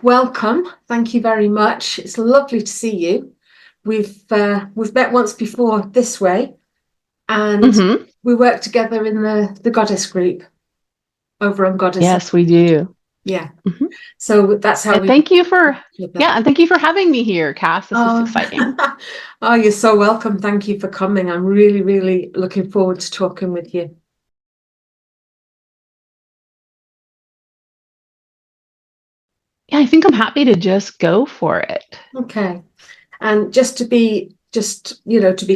welcome. Thank you very much. It's lovely to see you. We've met once before this way, and Hmm. we work together in the Goddess group over on Goddess. Yes, we do. Yeah. Hmm. So that's how And we. thank you for, yeah, and thank you for having me here, Cass. This is Oh, exciting. oh, you're so welcome. Thank you for coming. I'm really, really looking forward to talking with you. Yeah, I think I'm happy to just go for it. Okay. And to be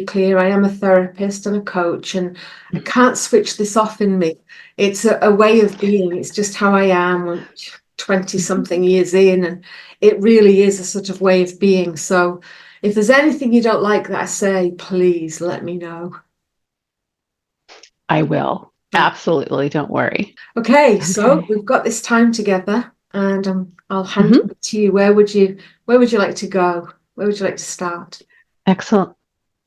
clear, I am a therapist and a coach, and I can't switch this off in me. It's a way of being. It's just how I am 20 Mhm. something years in, and it really is a sort of way of being. So if there's anything you don't like that I say, please let me know. I will. Thank Absolutely. Don't worry. Okay, so Okay. we've got this time together, and I'll hand Hmm. it to you. Where would you like to go? Where would you like to start? Excellent.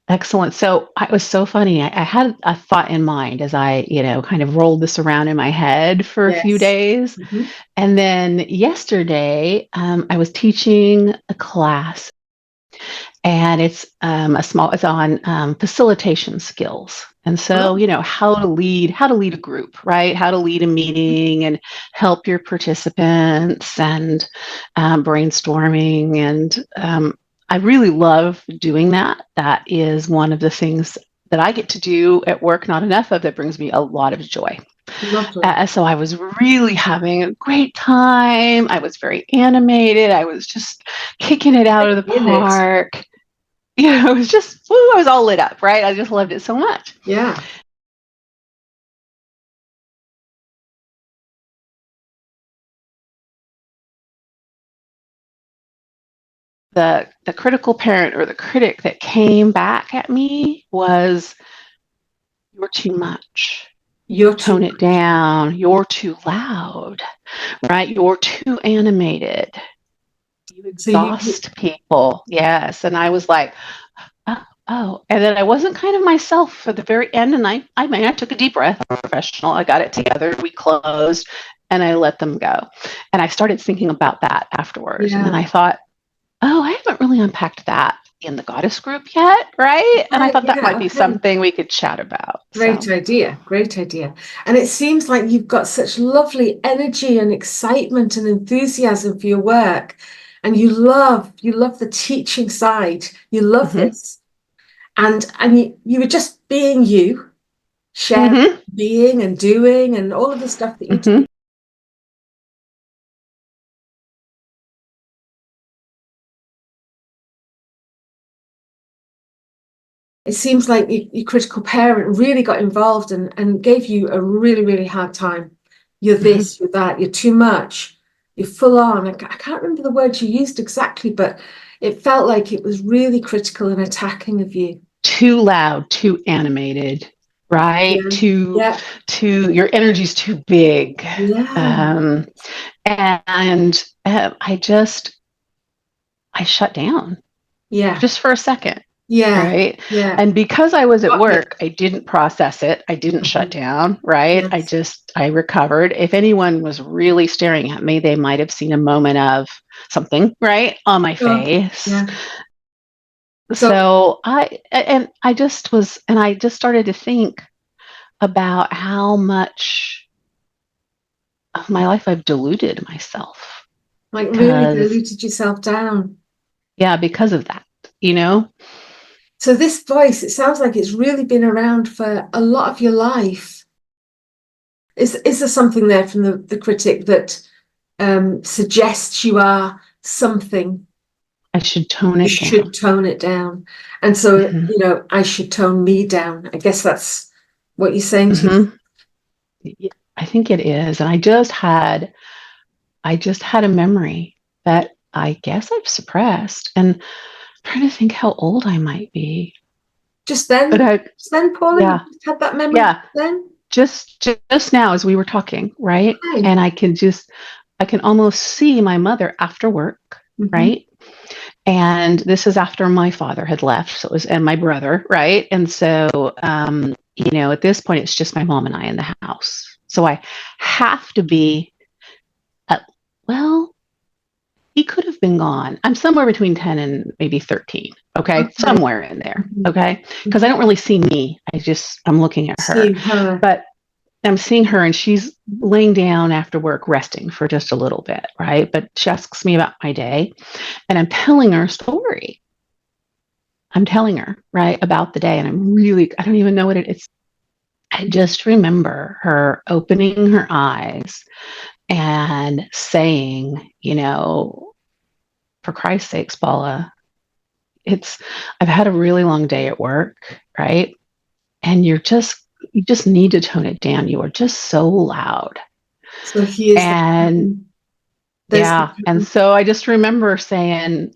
Excellent. So it was so funny. I had a thought in mind as I, kind of rolled this around in my head for a few Yes. days. Mhm. And then yesterday, I was teaching a class, and it's on facilitation skills. And so, Oh, how to lead a group, right? How to lead a meeting and help your participants, and brainstorming. And I really love doing that. That is one of the things that I get to do at work, not enough of, that brings me a lot of joy. lovely. So I was really having a great time. I was very animated. I was just kicking it out of the In it. park. It was just, woo, I was all lit up, right? I just loved it so much. Yeah. The critical parent, or the critic, that came back at me was, "You're too much. You're too Tone it much. down. You're too loud, right? You're too animated. You So you exhaust people." Yes. And I was like, oh, oh. And then I wasn't kind of myself for the very end. And I took a deep breath. I'm professional. I got it together. We closed, and I let them go. And I started thinking about that afterwards. And then yeah. I thought, oh, I haven't really unpacked that in the goddess group yet, right? And I Right, thought that yeah, might be okay. something we could chat about. Great So, idea. Great idea. And it seems like you've got such lovely energy and excitement and enthusiasm for your work. And you love the teaching side. You love mhm, this. And you were just being you, sharing, mhm, being and doing and all of the stuff that you do. mhm. It seems like your critical parent really got involved and gave you a really, really hard time. You're Mhm. this, you're that, you're too much, you're full on. I can't remember the words you used exactly, but it felt like it was really critical and attacking of you. Too loud, too animated, right? Yeah, Too, yeah, too, your energy's too big. yeah, Um, and I shut down yeah, just for a second, yeah, right? yeah. And because I was at Got it. work, I didn't process it. I didn't shut Mhm. down, right? Yes. I recovered. If anyone was really staring at me, they might have seen a moment of something, right, on my Oh, face. yeah. So So I just started to think about how much of my life I've deluded myself, like really because, diluted yourself down. yeah, because of that, you know? So this voice, it sounds like it's really been around for a lot of your life. Is there something there from the critic that suggests you are something? I should tone You it down. should tone it down. And so, Hmm. I should tone me down. I guess that's what you're saying to Hmm. I think it is. And I just had a memory that I guess I've suppressed, and I'm trying to think how old I might be. just But then. Just then, Paula, you yeah, just had that memory yeah, then? just now as we were talking, right? Okay. And I can almost see my mother after work, Hmm. right? And this is after my father had left, so it was, and my brother, right? And so, at this point, it's just my mom and I in the house. So I have to be, at, well, he could have been gone. I'm somewhere between 10 and maybe 13. Okay. Somewhere in there. Okay. Because I don't really see me. I'm looking at her. Seeing her. But I'm seeing her and she's laying down after work, resting for just a little bit. Right. But she asks me about my day and I'm telling her a story. I'm telling her, right, about the day. And I don't even know what it is. I just remember her opening her eyes and saying, for Christ's sakes, Paula, I've had a really long day at work, right? And you just need to tone it down. You are just so loud. So he is. And and so I just remember saying,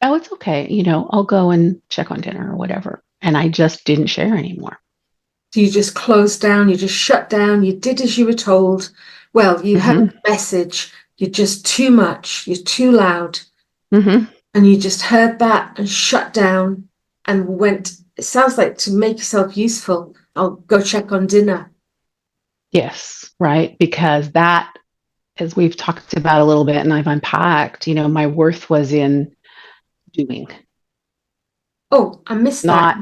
oh, it's okay. I'll go and check on dinner or whatever. And I just didn't share anymore. So you just closed down, you just shut down, you did as you were told. Well, you heard the message, you're just too much, you're too loud. And you just heard that and shut down and went, it sounds like, to make yourself useful, I'll go check on dinner. Yes, right. Because that, as we've talked about a little bit and I've unpacked, my worth was in doing. Oh, I missed that.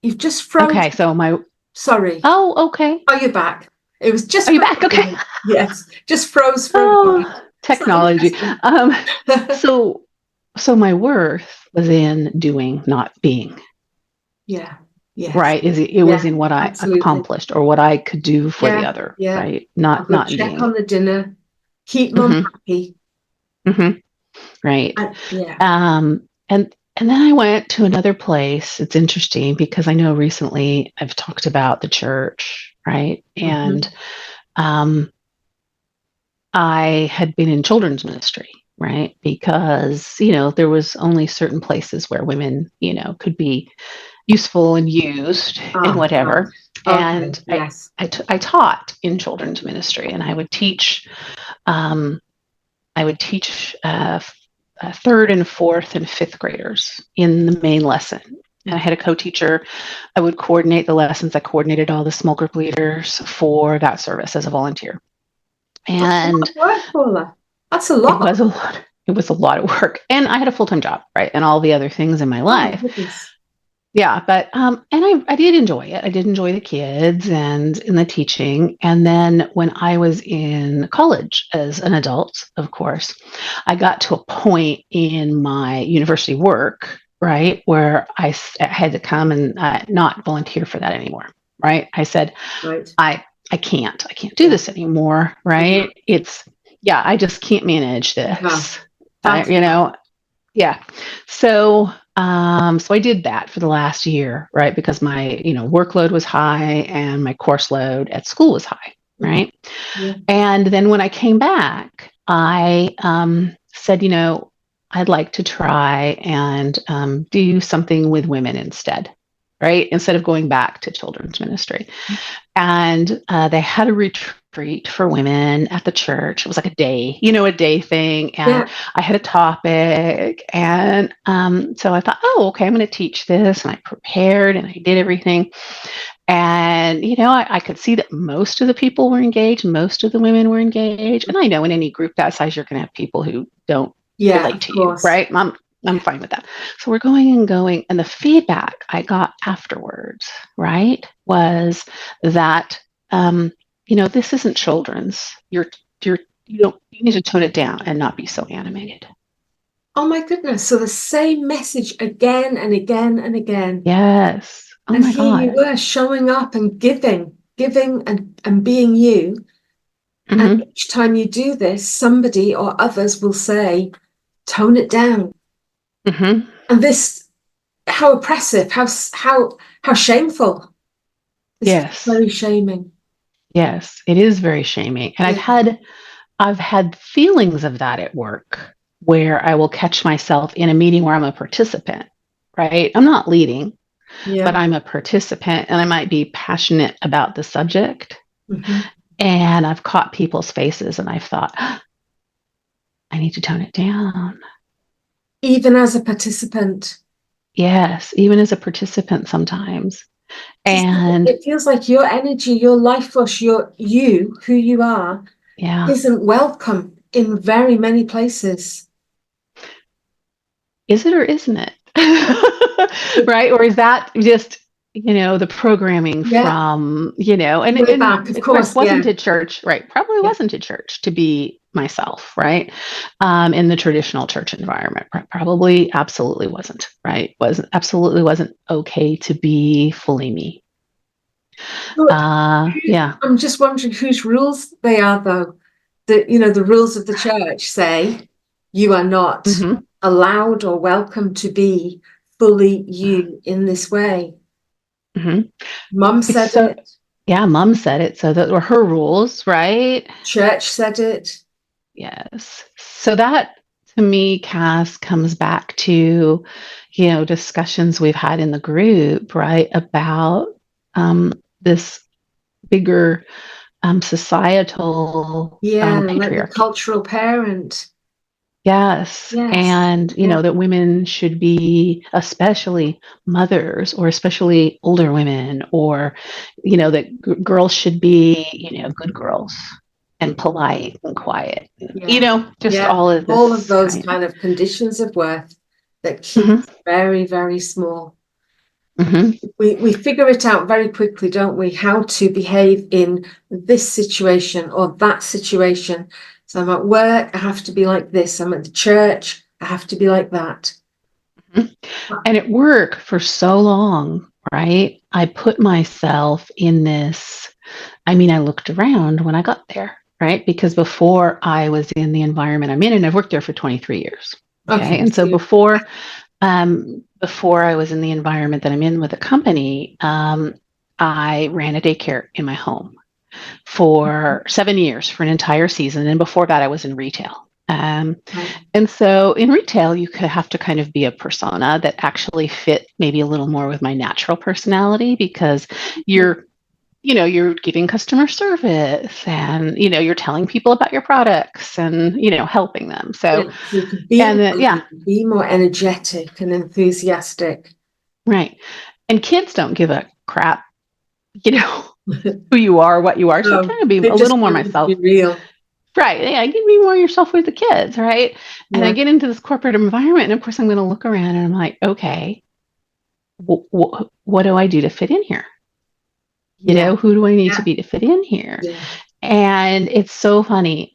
You've just frozen. Okay, so Sorry. Oh, okay. Oh, you're back. It was just. Are you back? Okay. Yes, just froze for a technology. So my worth was in doing, not being. Yeah. Yes. Right. It was in what I accomplished or what I could do for the other. Yeah. Right. Not check being. on the dinner. Keep mom happy. Right. And then I went to another place. It's interesting because I know recently I've talked about the church, right? And I had been in children's ministry, right? Because, there was only certain places where women, could be useful and used and whatever. Right. And I taught in children's ministry and I would teach third and fourth and fifth graders in the main lesson. And I had a co-teacher. I would coordinate the lessons. I coordinated all the small group leaders for that service as a volunteer. And that's a lot of work, Paula. That's a lot. It was a lot. It was a lot of work. And I had a full-time job, right? And all the other things in my life. Yeah, but and I did enjoy it. I did enjoy the kids and in the teaching. And then when I was in college as an adult, of course, I got to a point in my university work, right, where I had to come and not volunteer for that anymore, right? I said, I can't do this anymore, right? I just can't manage this, So so I did that for the last year, right? Because my, workload was high and my course load at school was high, right? And then when I came back, I said, I'd like to try and do something with women instead, right? Instead of going back to children's ministry. And they had a retreat for women at the church. It was like a day thing. And I had a topic. And so I thought, oh, okay, I'm going to teach this. And I prepared and I did everything. And, I could see that most of the people were engaged. Most of the women were engaged. And I know in any group that size, you're going to have people who don't relate to you, right? I'm fine with that. So we're going. And the feedback I got afterwards, right, was that, this isn't children's. You need to tone it down and not be so animated. Oh my goodness. So the same message again and again and again. Yes. Oh and my here God. you were showing up and giving and being you. And each time you do this, somebody or others will say, tone it down. And this, how oppressive, how shameful. It's very shaming. Yes, it is very shaming. And I've had feelings of that at work where I will catch myself in a meeting where I'm a participant, right? I'm not leading, but I'm a participant and I might be passionate about the subject. And I've caught people's faces and I've thought, I need to tone it down. Even as a participant. Yes, even as a participant sometimes. And it feels like your energy, your life force, who you are, isn't welcome in very many places. is it or isn't it? Right? Or is that just, the programming Yeah, from, and, way and back, of of course, course. Yeah, wasn't to church, right? Probably yeah. wasn't to church to be myself, right? In the traditional church environment, probably absolutely wasn't, right? Absolutely wasn't okay to be fully me. But Yeah. I'm just wondering whose rules they are, though. The rules of the church say you are not Hmm. allowed or welcome to be fully you in this way. Hmm. Mum It's said so, it, yeah, mom said it. So that were her rules, right? church said it. Yes. So that to me, Cass, comes back to, discussions we've had in the group, right? About this bigger societal Yeah, like the patriarchy. cultural parent. Yes. Yes. And, Yeah. that women should be, especially mothers or especially older women, or, that girls should be, good girls and polite and quiet, Yeah. just Yeah. all of All of this those kind. kind of conditions of worth that keep Hmm. us very, very small. Hmm. We figure it out very quickly, don't we? How to behave in this situation or that situation. So I'm at work, I have to be like this. I'm at the church, I have to be like that. And at work for so long, right? I put myself in this. I mean, I looked around when I got there, right? Because before I was in the environment I'm in, and I've worked there for 23 years. Okay. Okay. And so before I was in the environment that I'm in with the company, I ran a daycare in my home for 7 years, for an entire season. And before that, I was in retail. Right. And so in retail, you could have to kind of be a persona that actually fit maybe a little more with my natural personality, because you're you're giving customer service, and, you're telling people about your products, and, helping them. So, Yeah, so you could and then, yeah, be more energetic and enthusiastic. right. And kids don't give a crap, you know, who you are, what you are. So No, trying to be they a just little more want you to be myself. real. Right. Yeah. I can be more yourself with the kids. Right. And I Yeah, get into this corporate environment, and of course, I'm going to look around and I'm like, okay, what do I do to fit in here? yeah, Who do I need to yeah, be to fit in here? yeah, And it's so funny.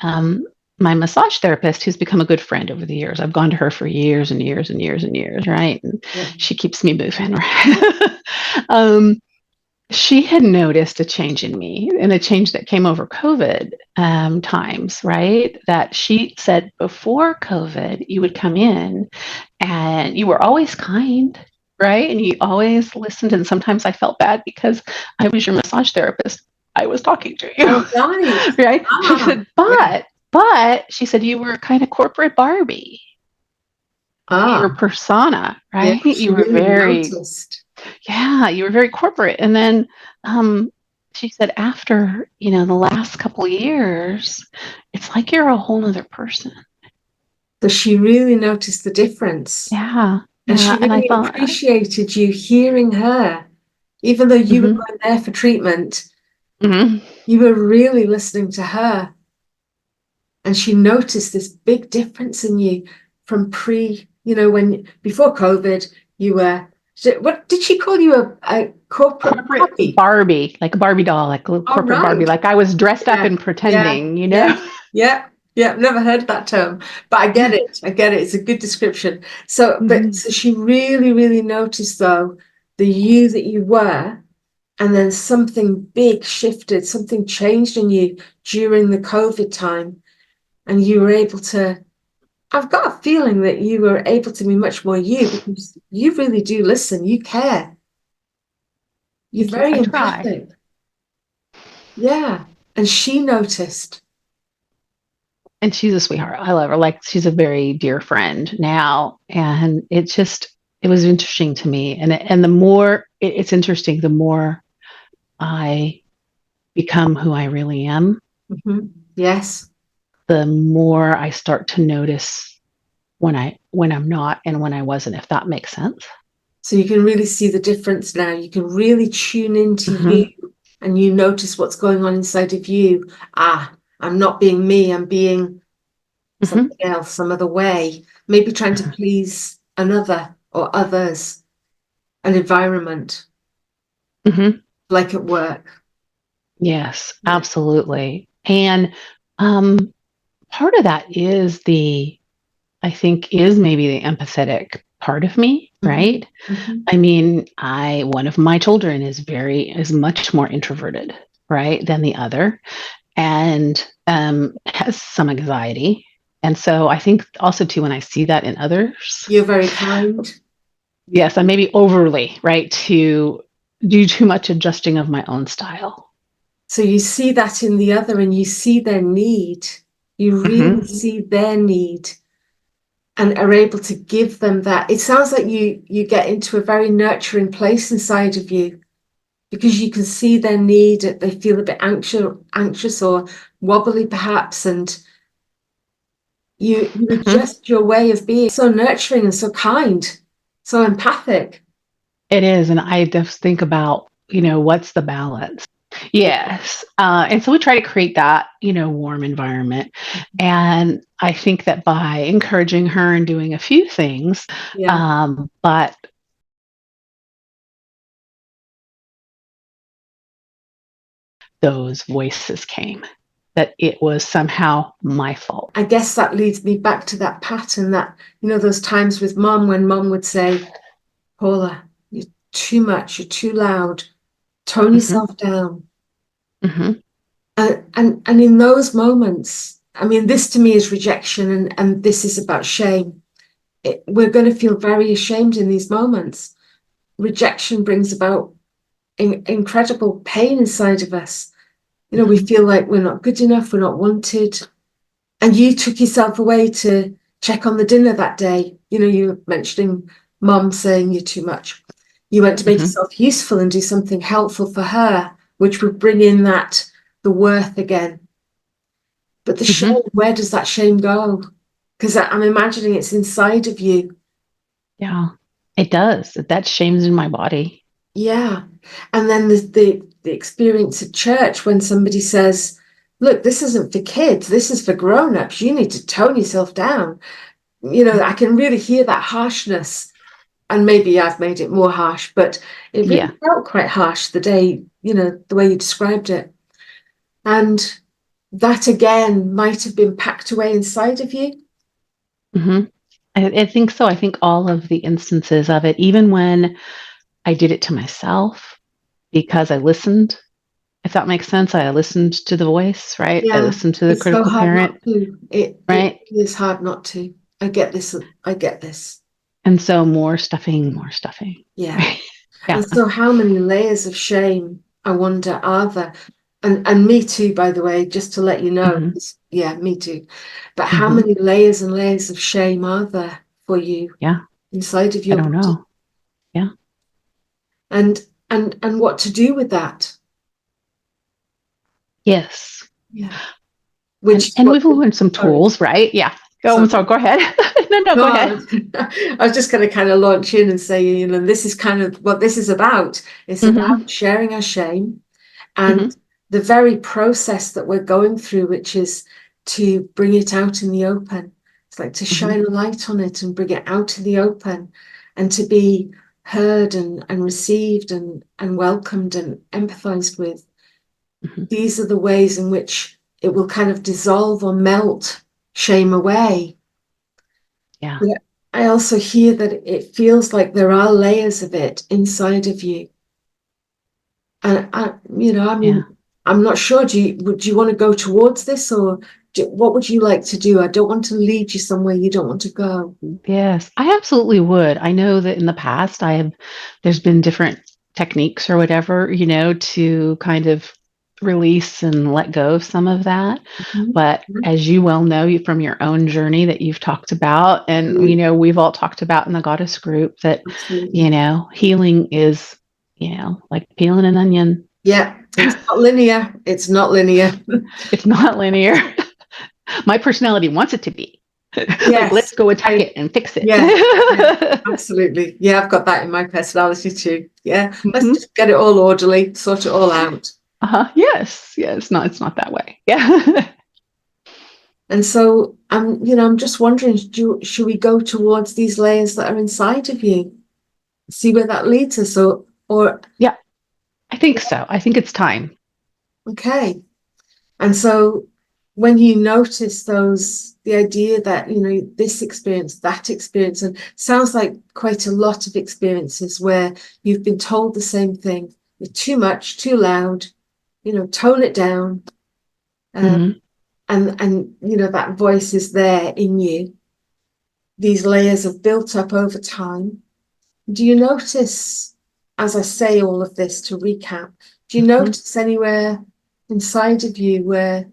My massage therapist, who's become a good friend over the years, I've gone to her for years and years and years and years, right? And yeah. she keeps me moving, right? um, she had noticed a change in me, and a change that came over COVID times, right? That she said before COVID, you would come in and you were always kind, right? And you always listened. And sometimes I felt bad because I was your massage therapist. I was talking to Oh, you, right. right? She Ah, said, yeah. but she said, you were kind of corporate Barbie. Your Ah, persona, yeah. right? She You were really very, noticed. yeah, you were very corporate. And then she said, after, the last couple of years, it's like you're a whole nother person. So she really noticed the difference. Yeah. And Yeah. she And I really thought, appreciated you hearing her. Even though you were mm-hmm, going there for treatment, mm-hmm. you were really listening to her. And she noticed this big difference in you from when before COVID, you were, what did she call you, a corporate Corporate Barbie? Barbie, like a Barbie doll, like a little All corporate Barbie, right. like I was dressed up Yeah, and yeah, pretending, yeah, yeah, yeah. I've never heard that term, but I get it. I get it. It's a good description. So, but Mhm. so she really, really noticed though the you that you were, and then something big shifted, something changed in you during the COVID time, and you were able to. I've got a feeling that you were able to be much more you because you really do listen. You care. You're Thank you. very I try. empathic. Yeah. And she noticed. And she's a sweetheart. I love her. Like, she's a very dear friend now. And it was interesting to me. And the more it's interesting, the more I become who I really am, Mhm. Yes. the more I start to notice when I'm not and when I wasn't, if that makes sense. So you can really see the difference now. You can really tune into you Hmm. and you notice what's going on inside of you. Ah, I'm not being me, I'm being Hmm. something else, some other way. Maybe trying to please another or others, an environment, Hmm. like at work. Yes, Yeah. absolutely. And um, part of that is I think, is maybe the empathetic part of me, Mm-hmm. right? Mm-hmm. I mean, one of my children is much more introverted, right, than the other, and has some anxiety. And so I think also too, when I see that in others, You're very kind. yes, I may be overly, right, to do too much adjusting of my own style. So you see that in the other and you see their need. You really Hmm. see their need and are able to give them that. It sounds like you get into a very nurturing place inside of you because you can see their need. They feel a bit anxious or wobbly perhaps, and you Hmm. adjust your way of being so nurturing and so kind, so empathic. It is. And I just think about, what's the balance? Yes. And so we try to create that, warm environment. And I think that by encouraging her and doing a few things, Yeah. but those voices came that it was somehow my fault. I guess that leads me back to that pattern that, those times with mum when mum would say, Paula, you're too much, you're too loud, tone Hmm. yourself down. Hmm. And in those moments, I mean, this to me is rejection and this is about shame. We're going to feel very ashamed in these moments. Rejection brings about incredible pain inside of us. We Hmm. feel like we're not good enough, we're not wanted. And you took yourself away to check on the dinner that day. You were mentioning mum saying you're too much. You went to make Hmm. yourself useful and do something helpful for her, which would bring in the worth again. But the shame, Hmm. where does that shame go? Because I'm imagining it's inside of you. Yeah, it does. That shame's in my body. Yeah. And then the experience at church when somebody says, look, this isn't for kids, this is for grown-ups. You need to tone yourself down. I can really hear that harshness. And maybe I've made it more harsh, but it really Yeah. felt quite harsh the day, the way you described it. And that again might have been packed away inside of you. Hmm. I think so. I think all of the instances of it, even when I did it to myself because I listened, if that makes sense. I listened to the voice, right? I Yeah, listened to the it's so critical hard parent, not to. It right? is hard not to. I get this. I get this. And so more stuffing, more stuffing. Yeah. Right? Yeah. And so how many layers of shame, I wonder, are there? And me too, by the way, just to let you know. Hmm. Yeah, me too. But how Hmm. many layers and layers of shame are there for you Yeah. inside of I your don't body? know. Yeah. And what to do with that? Yes. Yeah. Which is And what, we've learned some sorry, tools, right? Yeah. Go. sorry. So go ahead. No, go ahead. No, I was just going to kind of launch in and say, this is kind of what this is about. It's Hmm. about sharing our shame and Hmm. the very process that we're going through, which is to bring it out in the open. It's like to Hmm. shine a light on it and bring it out in the open and to be heard and received and welcomed and empathized with. Hmm. These are the ways in which it will kind of dissolve or melt shame away. Yeah. But I also hear that it feels like there are layers of it inside of you. And I Yeah. mean, I'm not sure. Would you want to go towards this, or what would you like to do? I don't want to lead you somewhere you don't want to go. Yes, I absolutely would. I know that in the past there's been different techniques or whatever, to kind of release and let go of some of that. Mhm. But as you well know from your own journey that you've talked about, and we've all talked about in the goddess group that, Absolutely. healing is, like peeling an onion. Yeah, it's not linear. It's not linear. It's not linear. My personality wants it to be. Like, let's Yes, go attack it and fix it. yeah, yeah, absolutely. Yeah, I've got that in my personality too. Yeah, let's Mhm. just get it all orderly, sort it all out. Uh-huh. Yes. Yeah. It's not that way. Yeah. And so I'm just wondering, should we go towards these layers that are inside of you? See where that leads us, or Yeah, I think so. I think it's time. okay. And so when you notice the idea that, this experience, that experience, and sounds like quite a lot of experiences where you've been told the same thing, you're too much, too loud, tone it down. Hmm. And that voice is there in you. These layers have built up over time. Do you notice, as I say all of this to recap, do you Hmm. notice anywhere inside of you where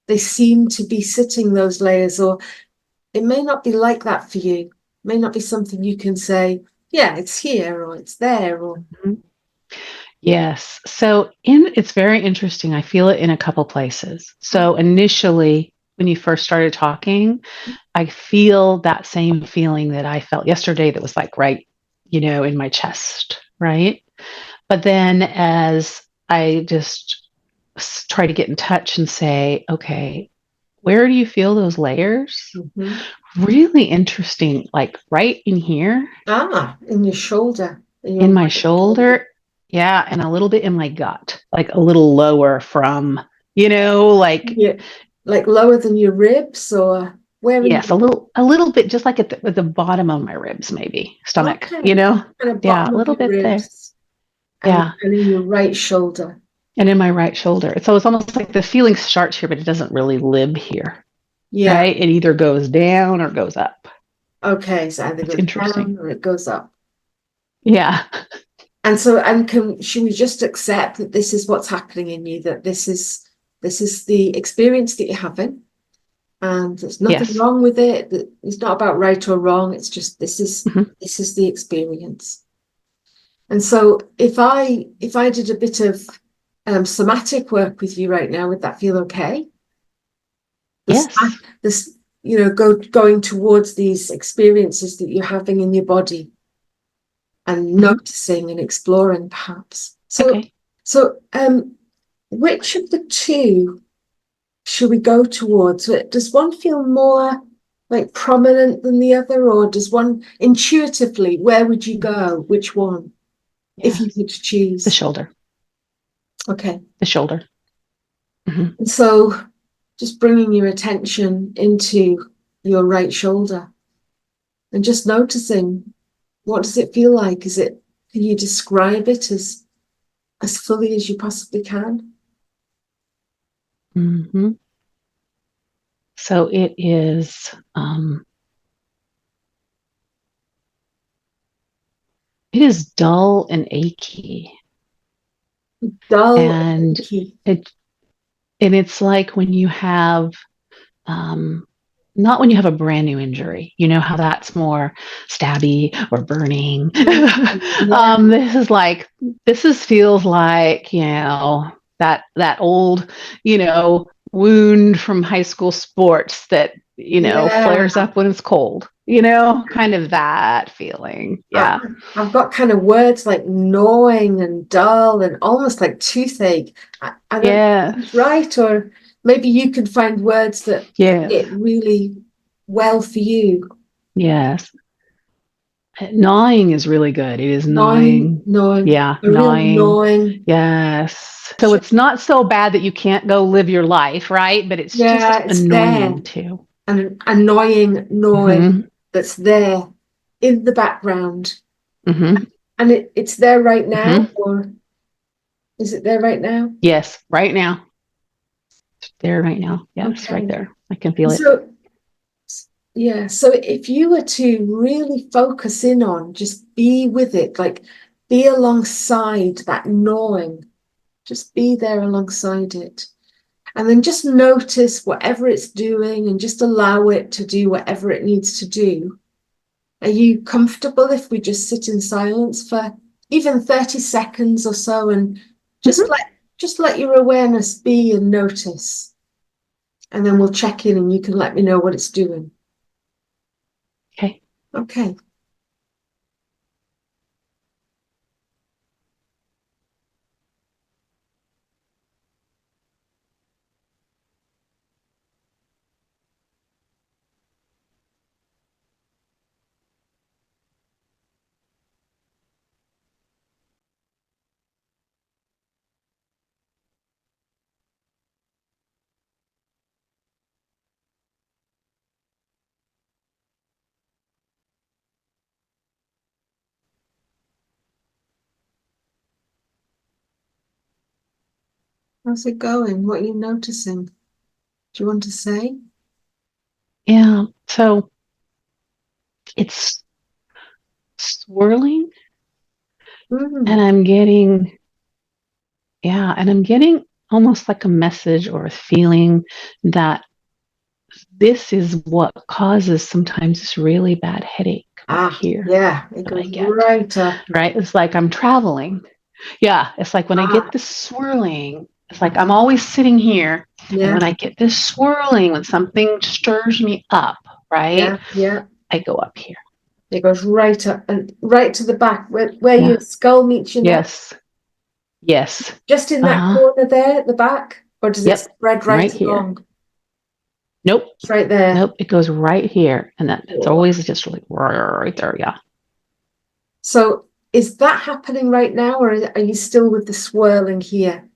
they seem to be sitting, those layers? Or it may not be like that for you. It may not be something you can say, yeah, it's here or it's there. Or Yes. So it's very interesting. I feel it in a couple places. So initially, when you first started talking, I feel that same feeling that I felt yesterday that was like right, in my chest, right? But then as I just try to get in touch and say, okay, where do you feel those layers? Mhm. Really interesting, like right in here, In your shoulder, in your in my right shoulder. shoulder. Yeah. And a little bit in my gut, like a little lower from, like, Yeah, like lower than your ribs, or where in yes, a little bit, just like at the bottom of my ribs, maybe stomach, okay, kind of Yeah, bottom a of little your bit there. ribs, and Yeah. in your right shoulder. And in my right shoulder. So it's almost like the feeling starts here, but it doesn't really live here, Yeah. right? It either goes down or goes up. Okay, so either It's goes interesting. down or it goes up. Yeah. And so, should we just accept that this is what's happening in you, that this is the experience that you're having, and there's nothing Yes. wrong with it. That it's not about right or wrong. It's just this is Hmm. this is the experience. And so, if I did a bit of somatic work with you right now, would that feel okay? This Yes. this going towards these experiences that you're having in your body and Hmm. noticing and exploring, perhaps. So, Okay. so which of the two should we go towards? Does one feel more like prominent than the other, or does one intuitively, where would you go? Which one, if you Yes. could The choose? shoulder. Okay. The shoulder. Hmm. And so just bringing your attention into your right shoulder and just noticing, what does it feel like? Can you describe it as fully as you possibly can? Hmm. So it is dull and achy. Dull and And achy. it and it's like when you have um, not when you have a brand new injury, how that's more stabby or burning. Yeah, This feels like, that old, wound from high school sports that, yeah. flares up when it's cold, kind of that feeling. I, Yeah. I've got kind of words like gnawing and dull and almost like toothache. I don't know if Yes. it's right, or maybe you can find words that Yes. fit really well for you. Yes. Gnawing is really good. It is Gnawing, gnawing. gnawing, Yeah, a real gnawing. gnawing. Yes. So it's not so bad that you can't go live your life, right? But it's Yeah, just it's there, annoying too. and an annoying gnawing Hmm. that's there in the background. Hmm. And it's there right now, Hmm. or is it there right now? Yes, right now. It's there right now. Yes, right Okay. there. I can feel it. So, yeah, so if you were to really focus in on, just be with it, like be alongside that gnawing, just be there alongside it. And then just notice whatever it's doing and just allow it to do whatever it needs to do. Are you comfortable if we just sit in silence for even 30 seconds or so, and just Hmm. let just let your awareness be and notice? And then we'll check in and you can let me know what it's doing. Okay. Okay. How's it going? What are you noticing? Do you want to say? Yeah. So it's swirling and Mm. I'm getting, yeah, and I'm getting almost like a message or a feeling that this is what causes sometimes this really bad headache up Ah, here yeah, it that I goes get, right up. right? It's like I'm traveling. Yeah. It's like when I Ah, get this swirling, it's like I'm always sitting here. And yeah, when I get this swirling, when something stirs me up, right, yeah, yeah. I go up here. It goes right up and right to the back where Yeah. your skull meets your neck. Yes. Yes. Just in that Uh-huh. corner there at the back, or does it Yep. spread Right right here. along? Nope. It's right there. Nope. It goes right here. And it's Whoa. always just like right there. Yeah. So is that happening right now, or are you still with the swirling here?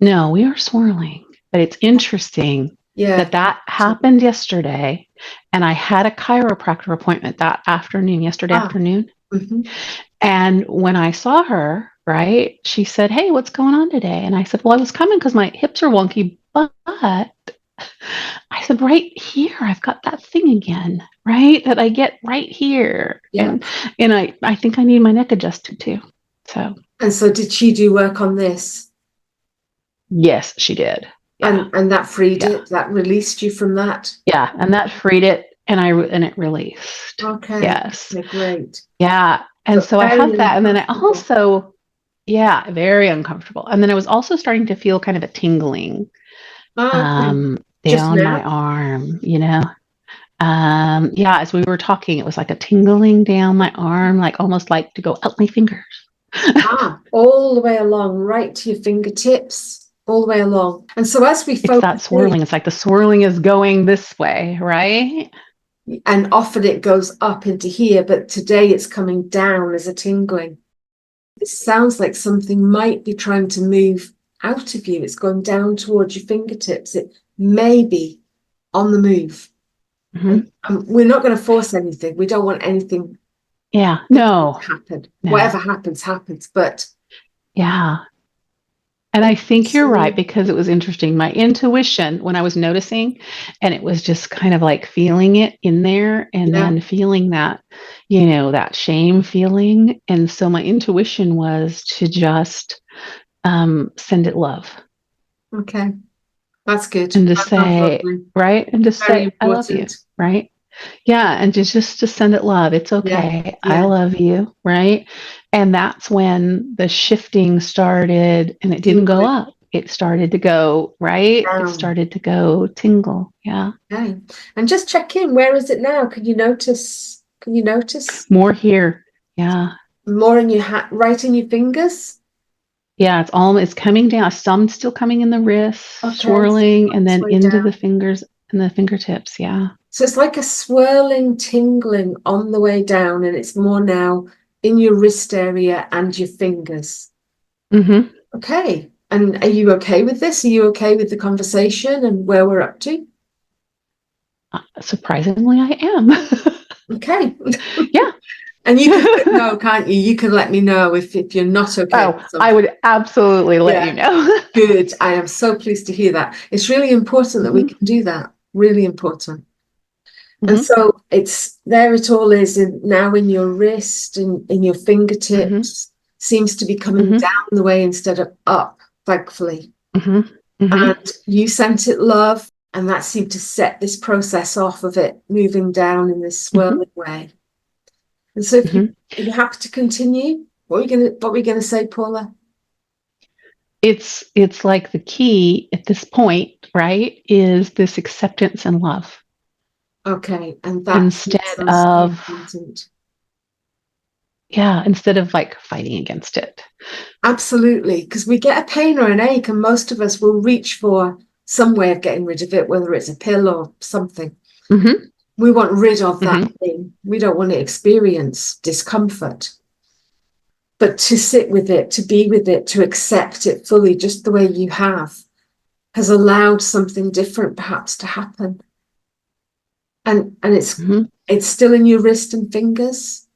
No, we are swirling. But it's interesting Yeah. that happened yesterday. And I had a chiropractor appointment that afternoon, yesterday Ah. afternoon. Mm-hmm. And when I saw her, right, she said, "Hey, what's going on today?" And I said, "Well, I was coming because my hips are wonky, but I said, right here, I've got that thing again, right? That I get right here. Yeah. And I think I need my neck adjusted too. So And so did she do work on this? yes, she did. Yeah. And that freed Yeah. it, that released you from that? Yeah. And that freed it and it released. Okay. Yes. Okay, great. Yeah. And But so I very had that. And then I uncomfortable. also, yeah, very uncomfortable. And then I was also starting to feel kind of a tingling Okay. Just down my now? arm, you know? Yeah, as we were talking, it was like a tingling down my arm, like almost like to go up my fingers. Ah, all the way along, right to your fingertips, all the way along. And so as we It's that focus in, swirling. It's like the swirling is going this way, right? and often it goes up into here, but today it's coming down as a tingling. It sounds like something might be trying to move out of you. It's going down towards your fingertips. It may be on the move. Hmm. And we're not going to force anything. We don't want anything Yeah. to No. happen. No. Whatever happens, happens. But Yeah. And I think it's, you're right because it was interesting. My intuition, when I was noticing, and it was just kind of like feeling it in there and yeah, then feeling that, that shame feeling. And so my intuition was to just send it love okay. That's good. and to That sounds say, lovely. right? And just Very say, I love you, important. right? Yeah. And to send it love. It's Yeah, okay. I yeah. love you, right? And that's when the shifting started and it didn't go Tingling up. It started to go, right? It down. started to go tingle. Yeah. Okay. And just check in. Where is it now? Can you notice? Can you notice More here. Yeah. more in your hat, right in your fingers? Yeah. It's coming down. Some still coming in the wrist, Okay. So swirling, and this then way into the down. fingers and the fingertips. Yeah. So it's like a swirling, tingling on the way down, and it's more now in your wrist area and your fingers. Mm-hmm. Okay. And are you okay with this? Are you okay with the conversation and where we're up to? Surprisingly, I am. Okay. Yeah. And you can no, can't you? You can let me know if you're not okay Oh, with I something. would absolutely let you Yeah, know. good. I am so pleased to hear that. It's really important that we Hmm. can do that. Really important. And Hmm. so it's there it all is now in your wrist and in your Hmm. fingertips. Seems to be coming Hmm. down the way instead of up, thankfully. Hmm. Hmm. And you sent it love, and that seemed to set this process off of it moving down in this Hmm. swirling way. And so if Hmm. you are you happy to continue? What were you gonna say, Paula? It's like the key at this point, right, is this acceptance and love Okay, and that seems instead so, so of, important. yeah, instead of like fighting against it. Absolutely, because we get a pain or an ache, and most of us will reach for some way of getting rid of it, whether it's a pill or something. Hmm. We want rid of that Hmm. thing. We don't want to experience discomfort. But to sit with it, to be with it, to accept it fully, just the way you have, has allowed something different perhaps to happen. And Hmm. it's still in your wrist and fingers.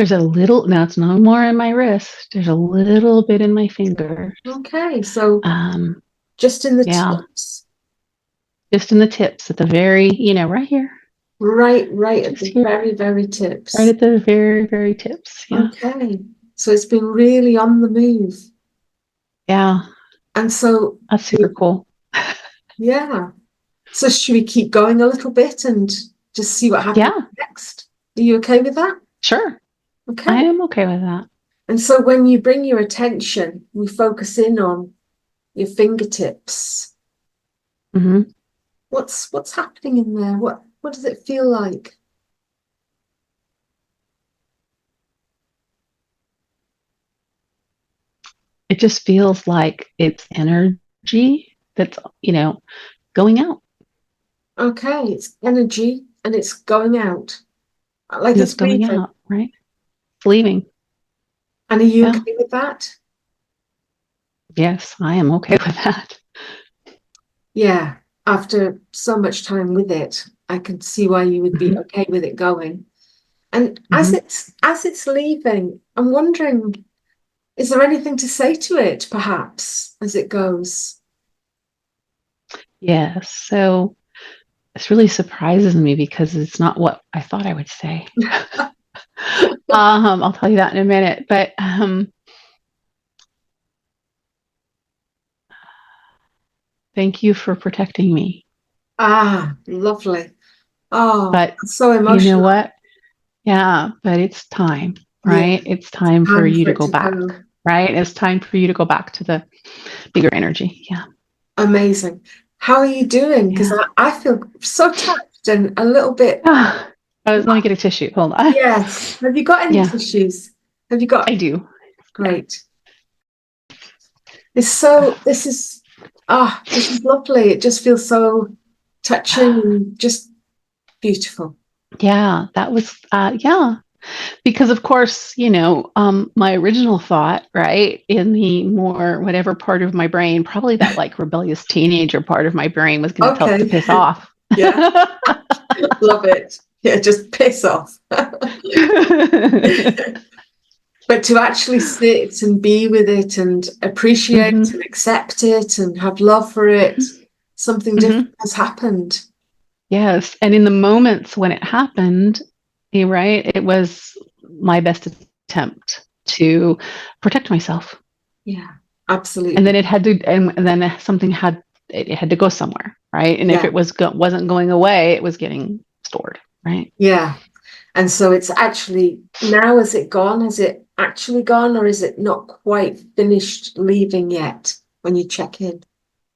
There's a little, now it's no more in my wrist. There's a little bit in my finger. Okay, so Um, just in the yeah, tips, just in the tips at the very, right here, right at just the here, very, very right tips. at the very, very tips. Yeah. Okay, so it's been really on the move. Yeah. And so, That's super cool. yeah. So should we keep going a little bit and just see what happens Yeah, next? Are you okay with that? sure. I Okay. am okay with that. And so when you bring your attention, you focus in on your fingertips. Hmm. What's happening in there? What does it feel like? It just feels like it's energy that's, going out. Okay, it's energy and it's going out. Like And it's it's going leaving. out, right? It's leaving. And are you Yeah. okay with that? Yes, I am okay with that. Yeah. After so much time with it, I can see why you would be Hmm. okay with it going. And Hmm. as it's leaving, I'm wondering, is there anything to say to it, perhaps, as it goes? Yes. So this really surprises me because it's not what I thought I would say. I'll tell you that in a minute. But thank you for protecting me. Ah, lovely. Oh, But so you know emotional. what? Yeah, but it's time, Yeah, right? It's time for time you for to it go to back, go. right? It's time for you to go back to the bigger energy. Yeah. Amazing. How are you doing? Because Yeah. I feel so touched and a little bit. Ah, let me get a tissue. Hold on. Yes. Have you got any Yeah, tissues? Have you I got? do. Yeah. Great. This is lovely. It just feels so touching and just beautiful. Yeah, that was, yeah, because of course, my original thought, right, in the more whatever part of my brain, probably that like rebellious teenager part of my brain was going to tell it to Okay. piss off. Yeah. Love it. Yeah, just piss off. But to actually sit and be with it and appreciate Hmm. and accept it and have love for it, something Hmm. different has happened. Yes, and in the moments when it happened, right, it was my best attempt to protect myself. Yeah, And then absolutely. it had to, and then something had it had to go somewhere, right? And if Yeah, it wasn't going away, it was getting stored, right? yeah. And so it's actually now, has it gone? Has it actually gone, or is it not quite finished leaving yet when you check in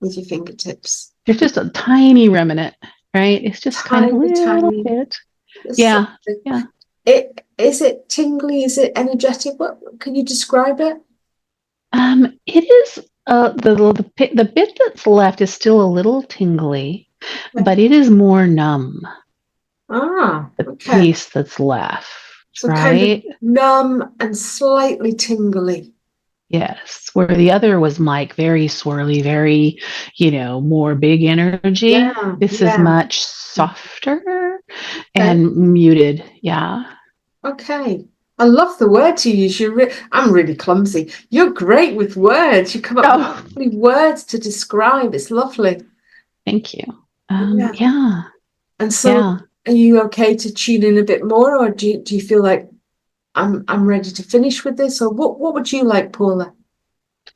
with your fingertips? There's just a tiny remnant, right? It's just kind of a Tiny, little tiny. bit. There's Yeah, something. yeah. It is it tingly? Is it energetic? What can you describe it? It is the bit that's left is still a little tingly, Okay. but it is more numb. Ah, The okay. piece that's left, So kind of right? numb and slightly tingly. Yes, where the other was like very swirly, very, more big energy. Yeah, This is yeah. much softer Okay. and muted. Yeah. Okay. I love the words you use. I'm really clumsy. You're great with words. You come up with Oh, lovely words to describe. It's lovely. thank you. Yeah. Yeah, And so yeah. are you okay to tune in a bit more, or do you feel like I'm ready to finish with this? Or what would you like, Paula?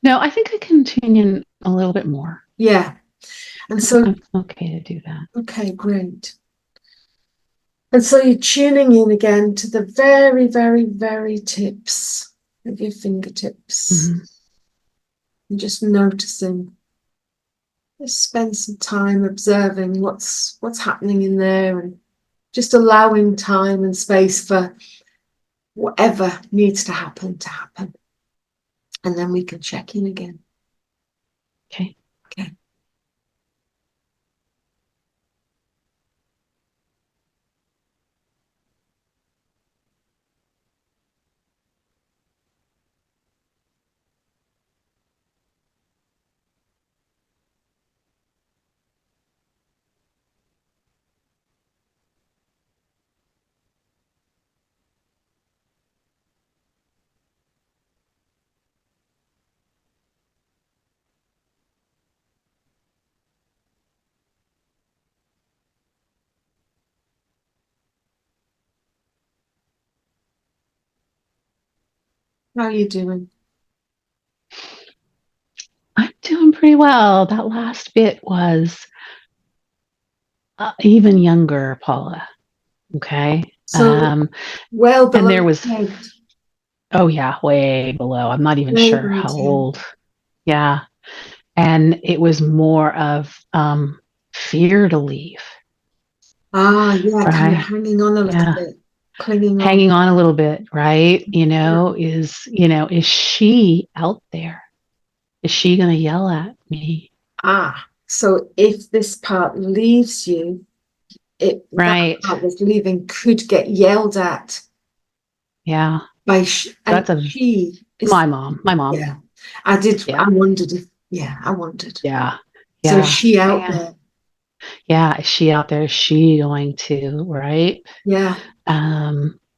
No, I think I can tune in a little bit more. Yeah. And so I'm okay to do that. okay, great. And so you're tuning in again to the very, very, very tips of your fingertips Hmm. and just noticing. Just spend some time observing what's happening in there and just allowing time and space for whatever needs to happen to happen. And then we can check in again. Okay. Okay. How are you doing? I'm doing pretty well. That last bit was even younger, Paula. Okay. So well And below there was, 10, oh yeah, way below. I'm not even way sure below how 10. old. Yeah. And it was more of fear to leave, Ah, yeah, kind of right? hanging on a little Yeah. bit, clinging on. Hanging on a little bit, right? Yeah. Is she out there? Is she going to yell at me? Ah, so if this part leaves you, that Right. part that's leaving could get yelled at Yeah. by and That's she is, my mom. My mom. yeah. Yeah. I wondered if, yeah, I wondered. Yeah. So is Yeah. she out Yeah. there? Yeah. Is she out there? Is she going to? Right. Yeah.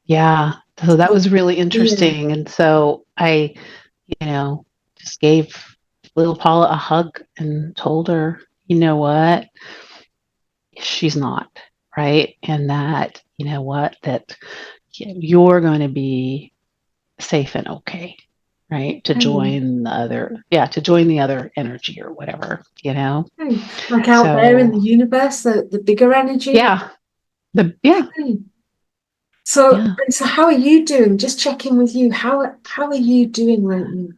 Yeah. So that was really Yeah. interesting. And so I, you know, just gave little Paula a hug and told her, you know what? She's not. Right. And that, you know what? That you're going to be safe and okay. Right. Hey, To join the other energy or whatever. hey. Like out there in the So universe, the bigger energy. yeah, yeah, Hey. So, yeah, and so how are you doing? Just checking with you. How are you doing right now?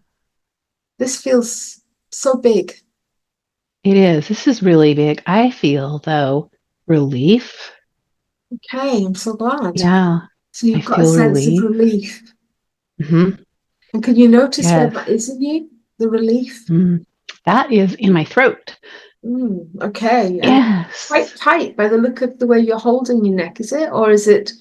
This feels so big. it is. This is really big. I feel though relief. Okay, I'm so glad. Yeah, So I you've got a feel sense of relief. relief. Hmm. And can you notice where Yes. that is in you? The relief? Mm. That is in my throat. Okay. And quite Yes. tight by the look of the way you're holding your neck, is it? Or is it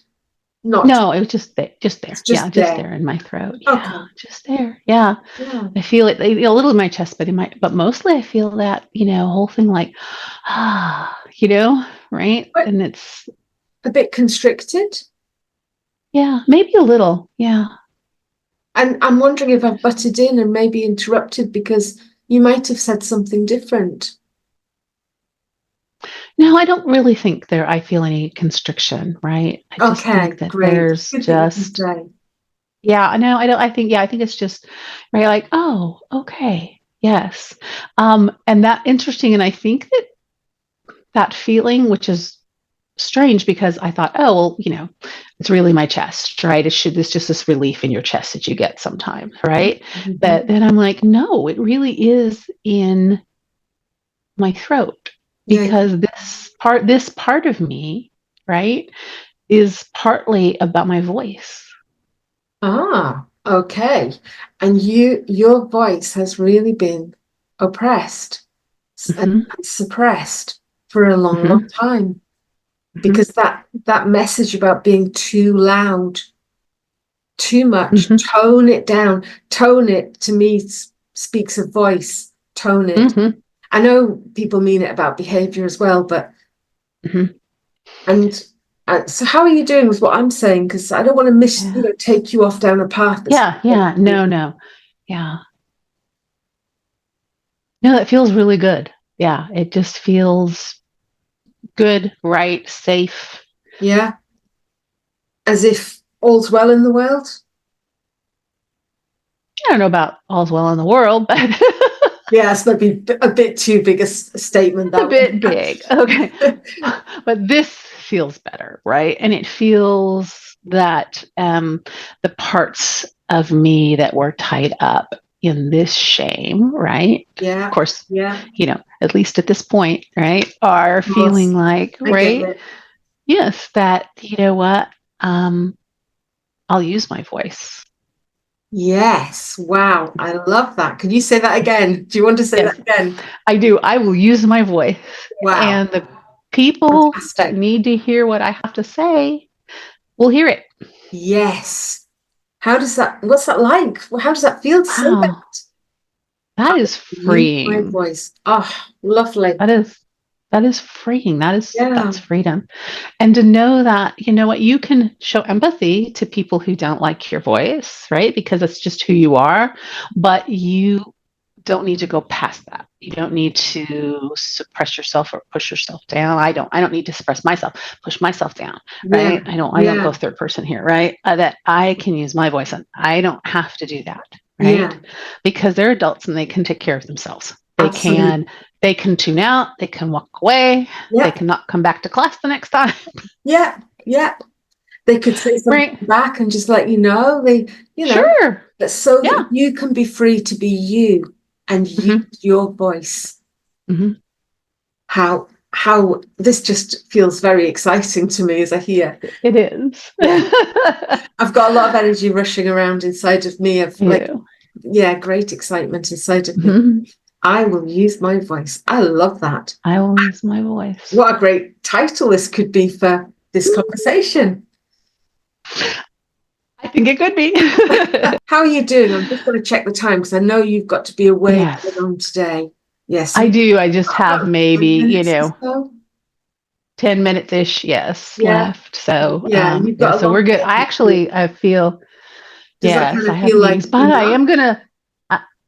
not? No, it was just there, just It's there. Yeah, just just there. there in my throat. Yeah, Okay. just there. Yeah. Yeah. I feel it a little in my chest, but mostly I feel that, whole thing like, right? But And it's, a bit constricted. yeah, maybe a little. Yeah. And I'm wondering if I've butted in and maybe interrupted because you might have said something different. No, I don't really think I feel any constriction, right? I just Okay, think that great. It's there's good that you can just, say. yeah, no, I don't, I think it's just, right, like, oh, okay, yes. And that interesting. And I think that feeling, which is strange because I thought, oh, well, it's really my chest, right? It's just this relief in your chest that you get sometimes, right? But Mhm. then I'm like, no, it really is in my throat Yeah. because this part of me, right, is partly about my voice. Ah, okay. And your voice has really been oppressed Hmm. and suppressed for a long, long Hmm. time Hmm. because that message about being too loud, too much, Hmm. tone it down. Tone it to me speaks of voice. Tone it. Hmm. I know people mean it about behavior as well, but Hmm. and so how are you doing with what I'm saying? Because I don't want to Yeah. take you off down a path that's Yeah. Yeah. No, no. Yeah. No, it feels really good. Yeah. It just feels good, right, safe. yeah, as if all's well in the world. I don't know about all's well in the world, but Yeah, it's maybe a bit too big a statement a that bit big. Okay. But this feels better, right? And it feels that the parts of me that were tied up in this shame, right? Of Yeah, course, yeah, at least at this point, right, are of course. feeling like, I get right? it. Yes, that, you know what? Um, I'll use my voice. Yes. Wow. I love that. Can you say that again? Do you want to say that Yes, again? I do. I will use my voice. Wow. And the people that Fantastic. need to hear what I have to say will hear it. Yes. What's that like? How does that feel to say that? Wow. That I is use my freeing. voice. Oh, lovely. That is that is freeing. Yeah. That's freedom. And to know that, you know what, you can show empathy to people who don't like your voice, right? Because it's just who you are, but you don't need to go past that. You don't need to suppress yourself or push yourself down. I don't need to suppress myself, push myself down, right? I don't go third person here, right? That I can use my voice and I don't have to do that, right? Because they're adults and they can take care of themselves. They can tune out, they can walk away, they cannot come back to class the next time. Yeah. They could say something back and just let you know. Sure. But so that you can be free to be you and use your voice. How this just feels very exciting to me as I hear. It is. Yeah. I've got a lot of energy rushing around inside of me of great excitement inside of me. I will use my voice. I love that. I will use my voice. What a great title this could be for this conversation. I think it could be. How are you doing? I'm just going to check the time because I know you've got to be away on today. Yes, I do. I just have maybe 10 minutes-ish, left. So you've got so we're good. I feel I have meetings, but I am gonna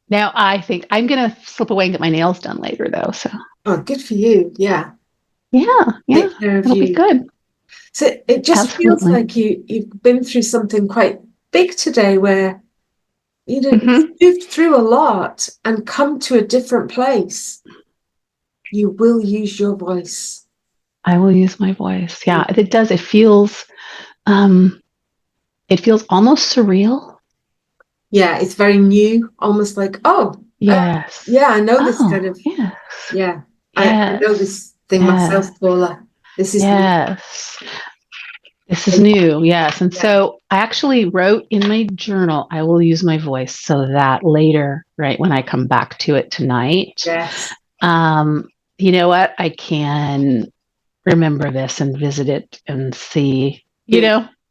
now. I think I'm gonna slip away and get my nails done later, though. So good for you. Yeah. It'll be good. So it just feels like you've been through something quite big today, where you've moved through a lot and come to a different place. You will use your voice. I will use my voice. Yeah, it does. It feels almost surreal. Yeah, it's very new, almost like, yes. I know this kind of, I know this thing myself, Paula. This is new. This is new, yes. And so I actually wrote in my journal, I will use my voice so that later, right, when I come back to it tonight, you know what, I can remember this and visit it and see,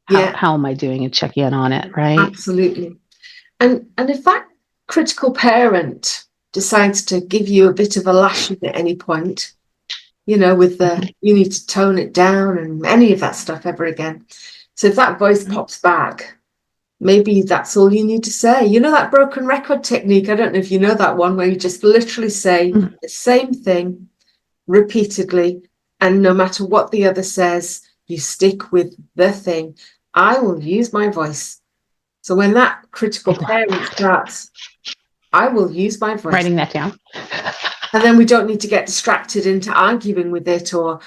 how am I doing and check in on it, right? Absolutely. And if that critical parent decides to give you a bit of a lashing at any point, with you need to tone it down and any of that stuff ever again. So if that voice pops back, maybe that's all you need to say. That broken record technique, I don't know if you know that one, where you just literally say the same thing repeatedly, and no matter what the other says, you stick with the thing. I will use my voice. So when that critical parent starts, I will use my voice. Writing that down. And then we don't need to get distracted into arguing with it or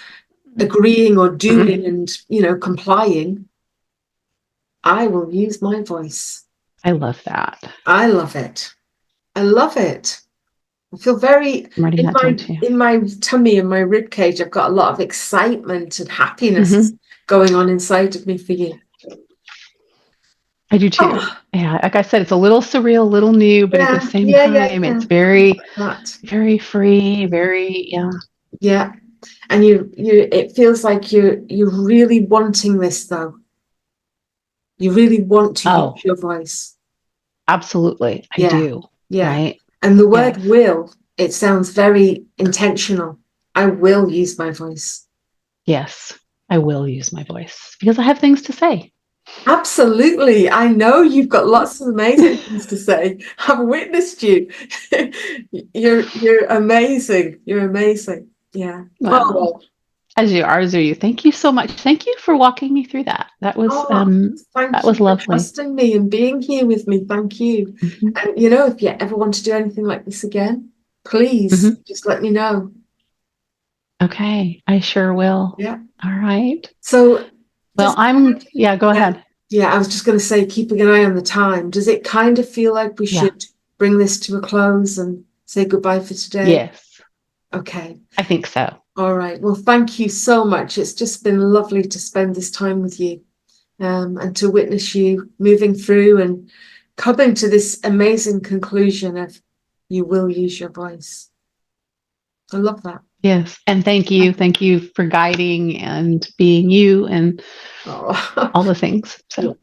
agreeing or doing and, complying. I will use my voice. I love that. I love it. I love it. I feel very, in my tummy and my rib cage, I've got a lot of excitement and happiness going on inside of me for you. I do too. Yeah, like I said, it's a little surreal, a little new, but at the same time, it's very, very free, very, Yeah, and it feels like you're really wanting this, though. You really want to use your voice. Absolutely, I do. Yeah, right? And the word "will," it sounds very intentional. I will use my voice. Yes, I will use my voice because I have things to say. Absolutely. I know you've got lots of amazing things to say. I've witnessed you. You're amazing. You're amazing. Yeah. Well, as you are, thank you so much. Thank you for walking me through that. That was was lovely. For trusting me and being here with me. Thank you. And if you ever want to do anything like this again, please just let me know. Okay, I sure will. Yeah. All right. So go ahead. Yeah, I was just going to say, keeping an eye on the time. Does it kind of feel like we should bring this to a close and say goodbye for today? Yes. Okay. I think so. All right. Well, thank you so much. It's just been lovely to spend this time with you and to witness you moving through and coming to this amazing conclusion of you will use your voice. I love that. Yes. And thank you. Thank you for guiding and being you and all the things. So,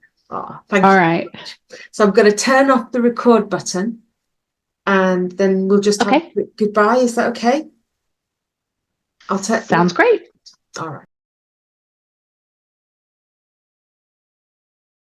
thank you. All right. So I'm going to turn off the record button and then we'll just have a quick goodbye. Is that okay? Sounds great. All right.